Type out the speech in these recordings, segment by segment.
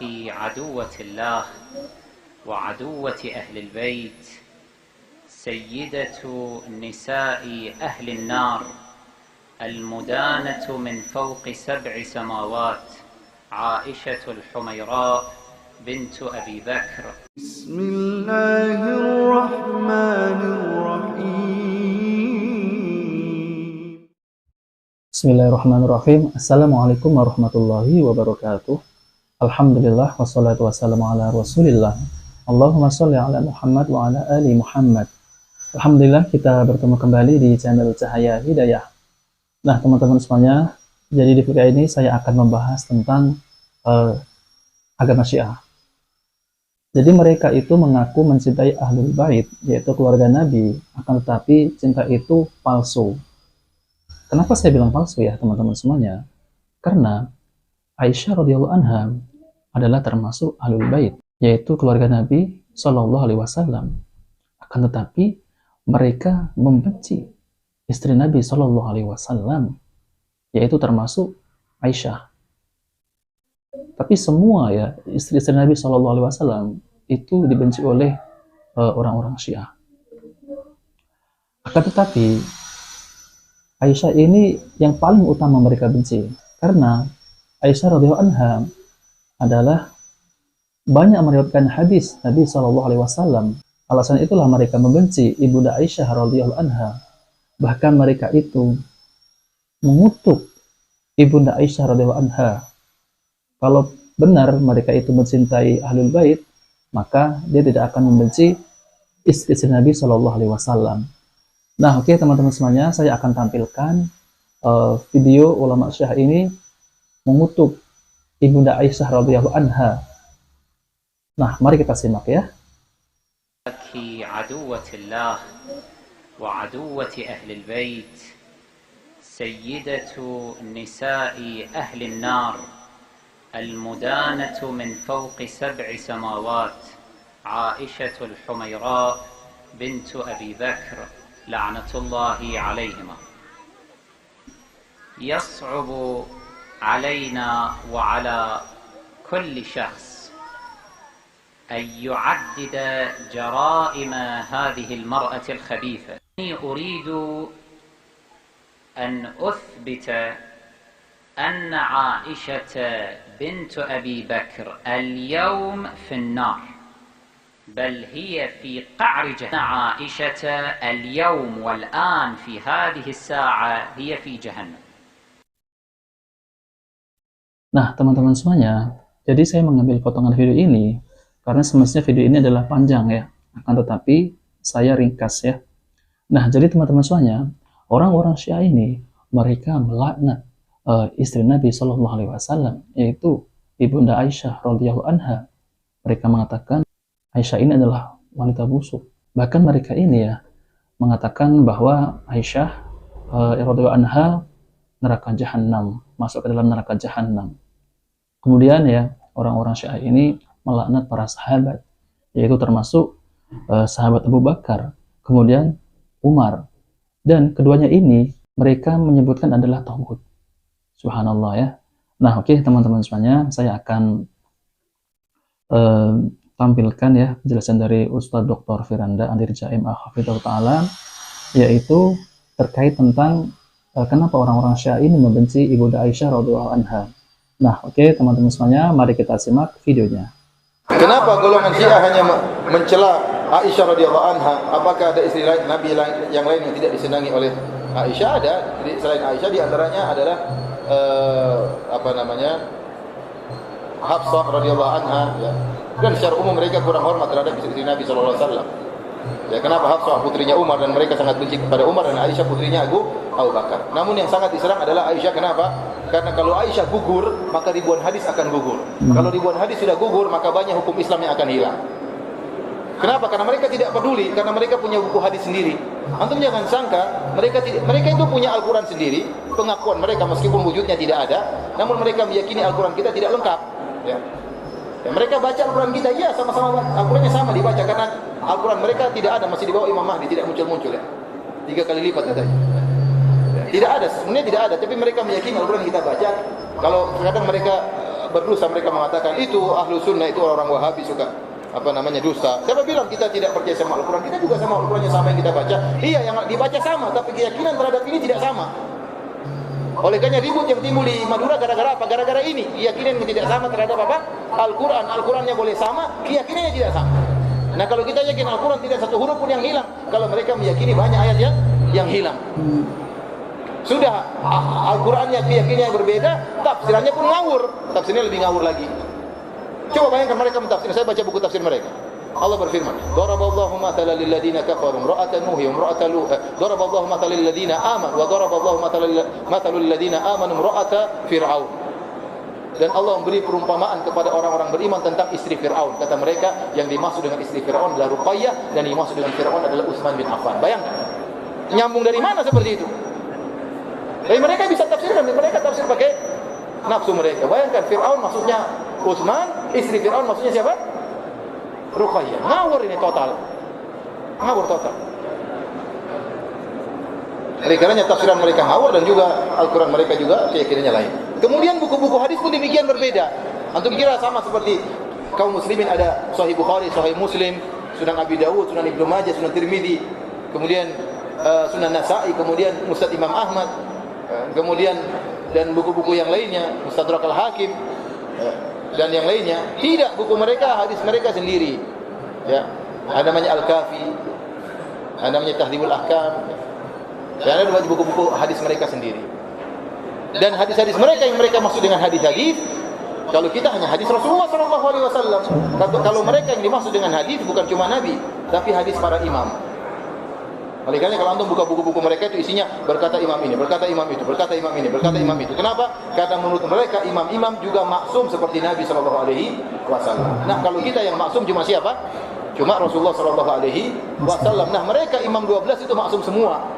عدوة الله وعدوة أهل البيت سيدة نساء أهل النار المدانة من فوق 7 سماوات عائشة الحميراء بنت أبي بكر. بسم الله الرحمن الرحيم. Bismillahirrahmanirrahim. Assalamualaikum warahmatullahi wabarakatuh. Alhamdulillah wassalatu wassalamu ala rasulillah. Allahumma sholli ala Muhammad wa ala ali Muhammad. Alhamdulillah kita bertemu kembali di channel Cahaya Hidayah. Nah teman-teman semuanya, jadi di video ini saya akan membahas tentang agama Syiah. Jadi mereka itu mengaku mencintai Ahlul Bait, yaitu keluarga Nabi, akan tetapi cinta itu palsu. Kenapa saya bilang palsu ya teman-teman semuanya? Karena Aisyah radhiyallahu anha adalah termasuk Ahlul Bait, yaitu keluarga Nabi Shallallahu Alaihi Wasallam. Akan tetapi mereka membenci istri Nabi Shallallahu Alaihi Wasallam, yaitu termasuk Aisyah. Tapi semua ya istri-istri Nabi Shallallahu Alaihi Wasallam itu dibenci oleh orang-orang Syiah. Akan tetapi Aisyah ini yang paling utama mereka benci, karena Aisyah radhiyallahu anha adalah banyak meriwayatkan hadis Nabi Shallallahu Alaihi Wasallam. Alasan itulah mereka membenci ibunda Aisyah radhiyallahu anha. Bahkan mereka itu mengutuk ibunda Aisyah radhiyallahu anha. Kalau benar mereka itu mencintai Ahlul Bait, maka dia tidak akan membenci istri Nabi Shallallahu Alaihi Wasallam. Nah, oke teman-teman semuanya, saya akan tampilkan video ulama Syiah ini mengutuk ibunda Aisyah radhiyallahu anha. Nah, mari kita simak ya. عدوة الله وعدوة أهل البيت سيدة نساء أهل النار المدانة من فوق 7 سماوات عائشة الحميراء بنت أبي بكر لعنة الله عليهما. يصعب علينا وعلى كل شخص أن يعدد جرائم هذه المرأة الخبيثة. أريد أن أثبت أن عائشة بنت أبي بكر اليوم في النار، بل هي في قعر جهنم. عائشة اليوم والآن في هذه الساعة هي في جهنم. Nah teman-teman semuanya, jadi saya mengambil potongan video ini karena semestinya video ini adalah panjang ya, akan tetapi saya ringkas ya. Nah jadi teman-teman semuanya, orang-orang Syiah ini mereka melaknat istri Nabi Shallallahu Alaihi Wasallam, yaitu ibunda Aisyah radhiyallahu anha. Mereka mengatakan Aisyah ini adalah wanita busuk. Bahkan mereka ini ya mengatakan bahwa Aisyah radhiyallahu anha neraka jahanam, masuk ke dalam neraka jahanam. Kemudian ya orang-orang Syiah ini melaknat para sahabat, yaitu termasuk sahabat Abu Bakar, kemudian Umar, dan keduanya ini mereka menyebutkan adalah tauhid. Subhanallah ya. Nah oke teman-teman semuanya, saya akan tampilkan ya penjelasan dari Ustadz Dr. Firanda Andir Jaim Hafidhahullah Ta'ala, yaitu terkait tentang kenapa orang-orang Syiah ini membenci ibunda Aisyah radhiyallahu anha. Nah oke teman-teman semuanya, mari kita simak videonya. Kenapa golongan Syiah hanya mencela Aisyah radhiyallahu anha? Apakah ada istri lain, Nabi yang lain yang tidak disenangi oleh Aisyah? Ada. Selain Aisyah, di antaranya adalah Hafsah radhiyallahu anha. Ya. Dan secara umum mereka kurang hormat terhadap istri Nabi sallallahu alaihi wasallam. Ya, kenapa Hafsah putrinya Umar dan mereka sangat benci kepada Umar, dan Aisyah putrinya Abu Bakar. Namun yang sangat diserang adalah Aisyah. Kenapa? Karena kalau Aisyah gugur, maka ribuan hadis akan gugur. Kalau ribuan hadis sudah gugur, maka banyak hukum Islam yang akan hilang. Kenapa? Karena mereka tidak peduli, karena mereka punya buku hadis sendiri. Antum jangan sangka mereka itu punya Al-Quran sendiri, pengakuan mereka meskipun wujudnya tidak ada, namun mereka meyakini Al-Quran kita tidak lengkap. Ya. Ya, mereka baca Al-Quran kita, ya sama-sama Al-Qurannya sama dibaca, karena Al-Quran mereka tidak ada, masih di bawah Imam Mahdi, tidak muncul-muncul ya. 3 kali lipat katanya. Ya, tidak ada, sebenarnya tidak ada, tapi mereka meyakini Al-Quran kita baca. Kalau kadang mereka berdosa mereka mengatakan itu ahlu sunnah, itu orang-orang Wahabi suka dusta. Siapa bilang kita tidak percaya sama Al-Quran? Kita juga sama Al-Qurannya sama yang kita baca. Iya, yang dibaca sama, tapi keyakinan terhadap ini tidak sama. Oleh karena ribut yang timbul di Madura gara-gara apa? Gara-gara ini, keyakinan yang tidak sama terhadap apa? Al-Quran. Al-Qurannya boleh sama, keyakinannya tidak sama. Nah, kalau kita yakin Al-Quran tidak satu huruf pun yang hilang, kalau mereka meyakini banyak ayat yang hilang. Sudah Al-Qurannya keyakinannya berbeda, tafsirannya pun ngawur. Tafsirnya lebih ngawur lagi. Coba bayangkan mereka mentafsir. Saya baca buku tafsir mereka. Allah berfirman, "Daraballahu mathalan lil ladzina kafaru imra'atan Nuh wa imra'atan Lut." Daraballahu mathalan lil ladzina amanu wa daraballahu mathalan lil ladzina amanu imra'ata Fir'aun. Dan Allah memberi perumpamaan kepada orang-orang beriman tentang istri Fir'aun. Kata mereka, yang dimaksud dengan istri Fir'aun adalah Ruqayyah, dan yang dimaksud dengan Fir'aun adalah Utsman bin Affan. Bayangkan. Nyambung dari mana seperti itu? Tapi mereka bisa tafsirkan, mereka tafsir pakai nafsu mereka. Bayangkan, Fir'aun maksudnya Utsman, istri Fir'aun maksudnya siapa? Ruqayyah. Ngawur ini total. Ngawur total. Oleh karenanya tafsiran mereka ngawur, dan juga Al-Quran mereka juga keyakinannya lain. Kemudian buku-buku hadis pun demikian berbeda. Antum kira sama seperti kaum muslimin ada Sahih Bukhari, Sahih Muslim, Sunan Abi Dawud, Sunan Ibnu Majah, Sunan Tirmidzi, kemudian Sunan Nasa'i, kemudian Musnad Imam Ahmad, kemudian dan buku-buku yang lainnya, Mustadrak Al-Hakim, dan yang lainnya. Tidak, buku mereka, hadis mereka sendiri. Ya, ada namanya Al-Kafi, ada namanya Tahdhibul Ahkam, dan ada buku-buku hadis mereka sendiri. Dan hadis-hadis mereka yang mereka maksud dengan hadis-hadis, kalau kita hanya hadis Rasulullah SAW. Kalau mereka yang dimaksud dengan hadis bukan cuma Nabi, tapi hadis para imam. Oleh karena kalau antum buka buku-buku mereka itu isinya berkata imam ini, berkata imam itu, berkata imam ini, berkata imam itu. Kenapa? Karena menurut mereka imam-imam juga maksum seperti Nabi SAW. Nah, kalau kita yang maksum cuma siapa? Cuma Rasulullah SAW. Nah, mereka imam 12 itu maksum semua.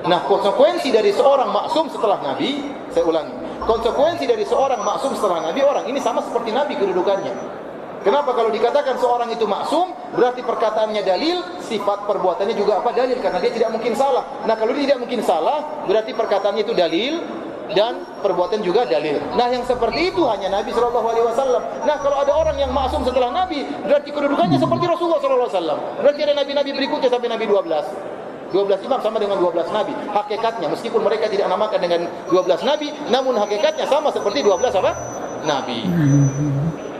Nah, konsekuensi dari seorang maksum setelah Nabi, saya ulangi, konsekuensi dari seorang maksum setelah Nabi, orang ini sama seperti Nabi kedudukannya. Kenapa? Kalau dikatakan seorang itu maksum, berarti perkataannya dalil, sifat perbuatannya juga apa? Dalil, karena dia tidak mungkin salah. Nah, kalau dia tidak mungkin salah, berarti perkataannya itu dalil, dan perbuatan juga dalil. Nah, yang seperti itu hanya Nabi SAW. Nah, kalau ada orang yang maksum setelah Nabi, berarti kedudukannya seperti Rasulullah SAW. Berarti ada nabi-nabi berikutnya sampai Nabi 12. 12 imam sama dengan 12 nabi. Hakikatnya, meskipun mereka tidak namakan dengan 12 nabi, namun hakikatnya sama seperti 12 apa? Nabi.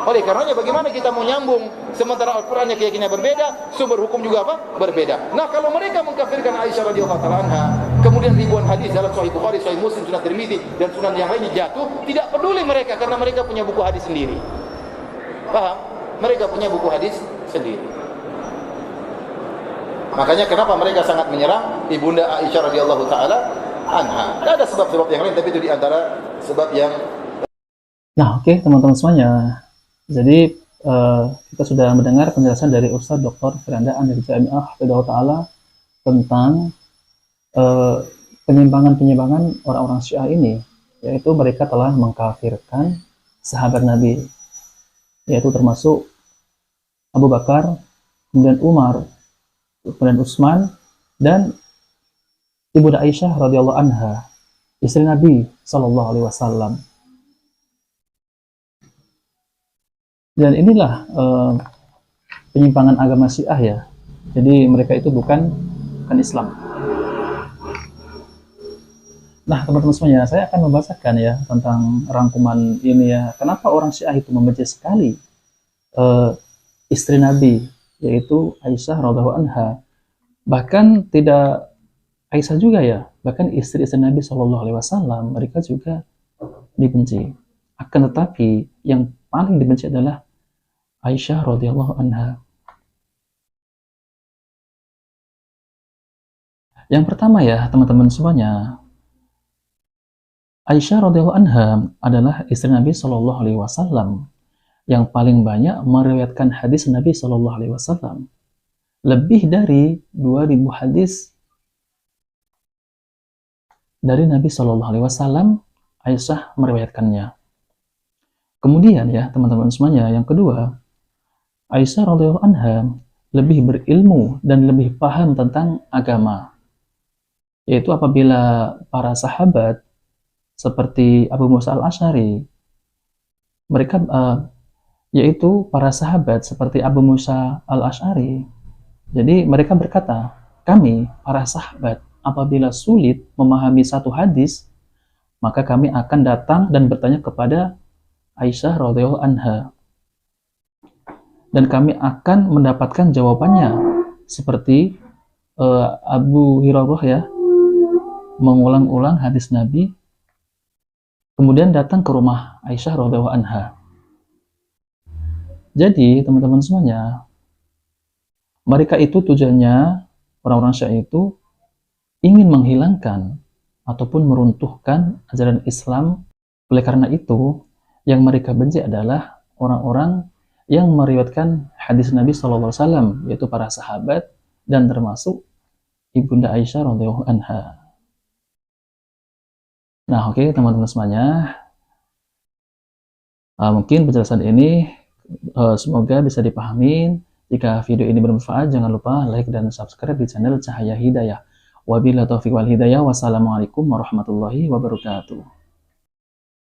Oleh karenanya bagaimana kita mau nyambung sementara Al-Qur'annya keyakinannya berbeda, sumber hukum juga apa? Berbeda. Nah, kalau mereka mengkafirkan Aisyah radhiyallahu anha, kemudian ribuan hadis dalam Sahih Bukhari, Sahih Muslim, Sunan Tirmidzi dan sunan yang lainnya jatuh, tidak peduli mereka karena mereka punya buku hadis sendiri. Paham? Mereka punya buku hadis sendiri. Makanya kenapa mereka sangat menyerang ibunda Aisyah radhiyallahu taala anha. Ada sebab-sebab yang lain, tapi itu di antara sebab yang. Nah, oke, teman-teman semuanya. Jadi kita sudah mendengar penjelasan dari Ustaz Dr. Firanda Anir Jami'ah Hafidhahullah taala tentang penyimpangan-penyimpangan orang-orang Syiah ini, yaitu mereka telah mengkafirkan sahabat Nabi, yaitu termasuk Abu Bakar, kemudian Umar, kemudian Utsman, dan ibunda Aisyah radhiyallahu anha, istri Nabi sallallahu alaihi wasallam. Dan inilah penyimpangan agama Syiah ya. Jadi mereka itu bukan Islam. Nah, teman-teman semuanya, saya akan membahasakan ya tentang rangkuman ini ya. Kenapa orang Syiah itu membenci sekali istri Nabi, yaitu Aisyah radhiyallahu anha. Bahkan tidak Aisyah juga ya, bahkan istri-istri Nabi Shallallahu alaihi wasallam mereka juga dibenci. Akan tetapi yang paling dibenci adalah Aisyah radhiyallahu anha. Yang pertama ya, teman-teman semuanya, Aisyah radhiyallahu anha adalah istri Nabi Shallallahu alaihi wasallam yang paling banyak meriwayatkan hadis Nabi Shallallahu alaihi wasallam. Lebih dari 2000 hadis dari Nabi Shallallahu alaihi wasallam Aisyah meriwayatkannya. Kemudian ya, teman-teman semuanya, yang kedua, Aisyah radhiyallahu anha lebih berilmu dan lebih paham tentang agama. Yaitu apabila para sahabat seperti Abu Musa al-Asy'ari, mereka yaitu para sahabat seperti Abu Musa al-Asy'ari. Jadi mereka berkata, kami para sahabat apabila sulit memahami satu hadis, maka kami akan datang dan bertanya kepada Aisyah radhiyallahu anha, dan kami akan mendapatkan jawabannya, seperti Abu Hurairah ya, mengulang-ulang hadis Nabi, kemudian datang ke rumah Aisyah radhiyallahu anha. Jadi teman-teman semuanya, mereka itu tujuannya, orang-orang Syiah itu ingin menghilangkan ataupun meruntuhkan ajaran Islam. Oleh karena itu, yang mereka benci adalah orang-orang yang meriwayatkan hadis Nabi SAW, yaitu para sahabat dan termasuk Ibunda Aisyah radhiyallahu anha. Nah, oke, teman-teman semuanya, mungkin penjelasan ini semoga bisa dipahami. Jika video ini bermanfaat, jangan lupa like dan subscribe di channel Cahaya Hidayah. Wabillahi taufiq wal hidayah. Wassalamualaikum warahmatullahi wabarakatuh.